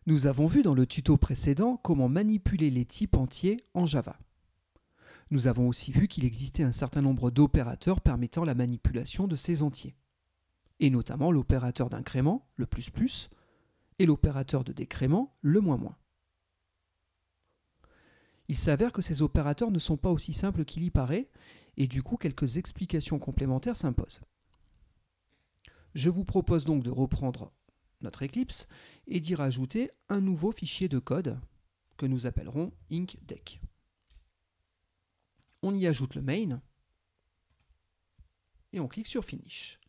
Nous avons vu dans le tuto précédent comment manipuler les types entiers en Java. Nous avons aussi vu qu'il existait un certain nombre d'opérateurs permettant la manipulation de ces entiers, et notamment l'opérateur d'incrément, le plus plus, et l'opérateur de décrément, le moins moins. Il s'avère que ces opérateurs ne sont pas aussi simples qu'il y paraît, et du coup quelques explications complémentaires s'imposent. Je vous propose donc de reprendre notre Eclipse et d'y rajouter un nouveau fichier de code que nous appellerons IncDeck. On y ajoute le main et on clique sur Finish.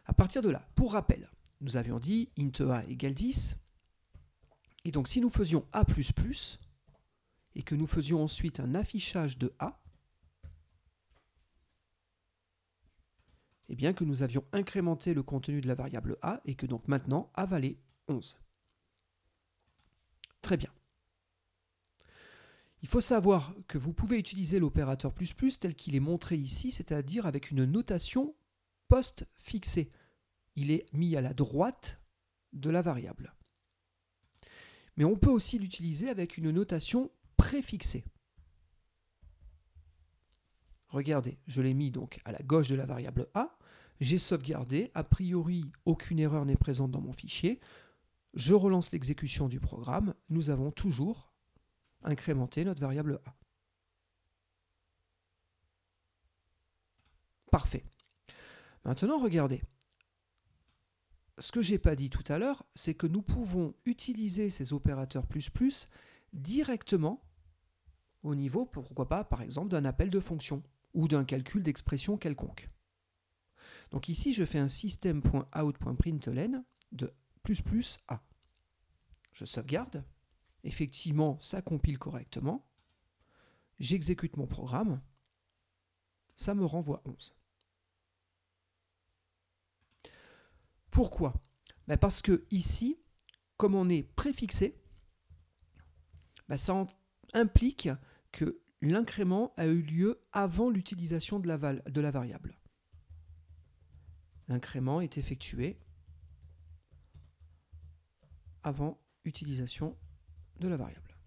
À partir de là, pour rappel, nous avions dit int a égale 10, et donc si nous faisions a++, et que nous faisions ensuite un affichage de a, et bien que nous avions incrémenté le contenu de la variable a, et que donc maintenant a valait 11. Très bien. Il faut savoir que vous pouvez utiliser l'opérateur plus plus tel qu'il est montré ici, c'est-à-dire avec une notation post-fixée. Il est mis à la droite de la variable. Mais on peut aussi l'utiliser avec une notation préfixée. Regardez, je l'ai mis donc à la gauche de la variable a, j'ai sauvegardé, a priori aucune erreur n'est présente dans mon fichier, je relance l'exécution du programme, nous avons toujours incrémenté notre variable a. Parfait. Maintenant, regardez. Ce que je n'ai pas dit tout à l'heure, c'est que nous pouvons utiliser ces opérateurs plus plus directement au niveau, pourquoi pas, par exemple, d'un appel de fonction ou d'un calcul d'expression quelconque. Donc ici, je fais un system.out.println de ++a. Je sauvegarde. Effectivement, ça compile correctement. J'exécute mon programme. Ça me renvoie 11. Pourquoi? Parce que ici, comme on est préfixé, ça implique que l'incrément a eu lieu avant l'utilisation de la variable. L'incrément est effectué avant utilisation de la variable.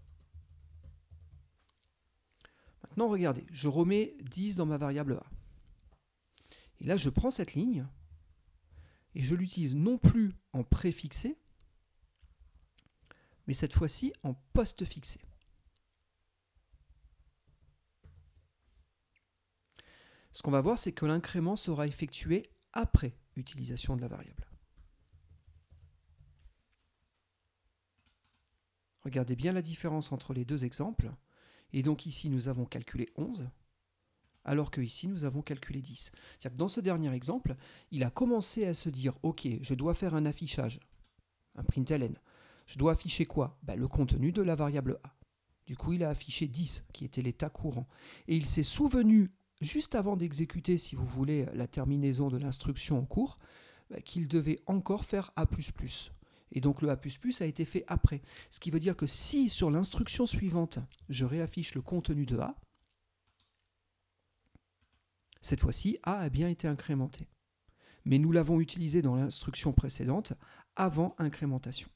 Maintenant, regardez, je remets 10 dans ma variable a. Et là, je prends cette ligne et je l'utilise non plus en préfixé, mais cette fois-ci en postfixé. Ce qu'on va voir, c'est que l'incrément sera effectué après utilisation de la variable. Regardez bien la différence entre les deux exemples. Et donc ici, nous avons calculé 11, alors que ici, nous avons calculé 10. C'est-à-dire que dans ce dernier exemple, il a commencé à se dire, ok, je dois faire un affichage, un println. Je dois afficher quoi? Le contenu de la variable a. Du coup, il a affiché 10, qui était l'état courant. Et il s'est souvenu, juste avant d'exécuter, si vous voulez, la terminaison de l'instruction en cours, qu'il devait encore faire a++. Et donc le a++ a été fait après. Ce qui veut dire que si sur l'instruction suivante, je réaffiche le contenu de a, cette fois-ci, a bien été incrémenté. Mais nous l'avons utilisé dans l'instruction précédente avant incrémentation.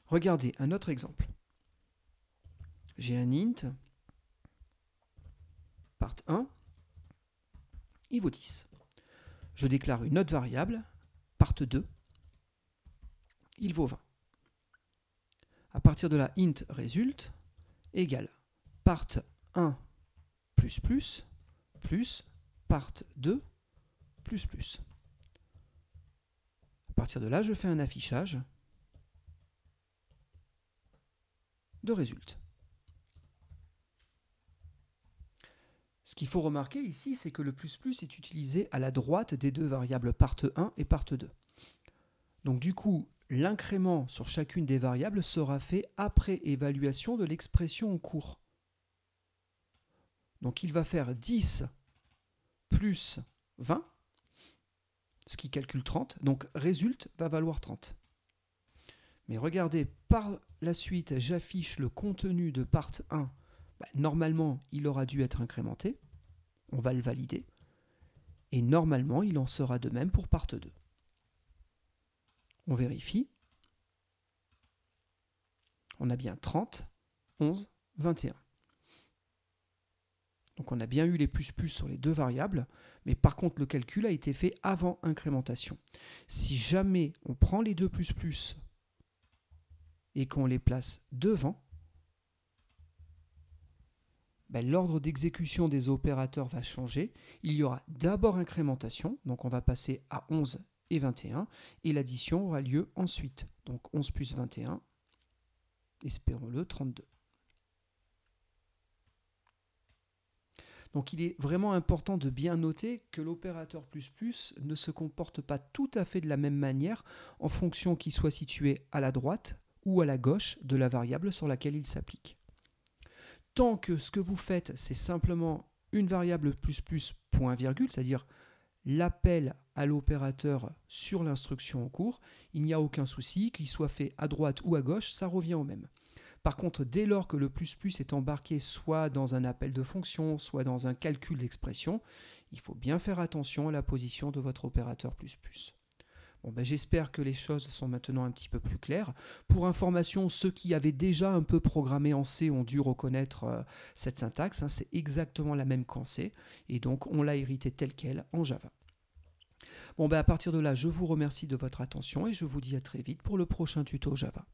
Regardez un autre exemple. J'ai un int, part1, il vaut 10. Je déclare une autre variable, part2, il vaut 20. À partir de là, int result égale part1 plus part2 plus. À partir de là, je fais un affichage de résultat. Ce qu'il faut remarquer ici, c'est que le plus est utilisé à la droite des deux variables part1 et part2. Donc du coup, l'incrément sur chacune des variables sera fait après évaluation de l'expression en cours. Donc il va faire 10 plus 20, ce qui calcule 30, donc résulte va valoir 30. Mais regardez, par la suite, j'affiche le contenu de part 1. Normalement, il aura dû être incrémenté. On va le valider. Et normalement, il en sera de même pour part 2. On vérifie. On a bien 30, 11, 21. Donc on a bien eu les plus sur les deux variables, mais par contre le calcul a été fait avant incrémentation. Si jamais on prend les deux plus et qu'on les place devant, ben, l'ordre d'exécution des opérateurs va changer. Il y aura d'abord incrémentation, donc on va passer à 11 et 21, et l'addition aura lieu ensuite. Donc 11 plus 21, espérons-le, 32. Donc il est vraiment important de bien noter que l'opérateur plus ne se comporte pas tout à fait de la même manière en fonction qu'il soit situé à la droite ou à la gauche de la variable sur laquelle il s'applique. Tant que ce que vous faites, c'est simplement une variable point virgule, c'est-à-dire l'appel à l'opérateur sur l'instruction en cours, il n'y a aucun souci, qu'il soit fait à droite ou à gauche, ça revient au même. Par contre, dès lors que le plus est embarqué soit dans un appel de fonction, soit dans un calcul d'expression, il faut bien faire attention à la position de votre opérateur plus. Bon, ben, j'espère que les choses sont maintenant un petit peu plus claires. Pour information, ceux qui avaient déjà un peu programmé en C ont dû reconnaître cette syntaxe. Hein, c'est exactement la même qu'en C, et donc on l'a hérité telle quelle en Java. Bon, ben, à partir de là, je vous remercie de votre attention et je vous dis à très vite pour le prochain tuto Java.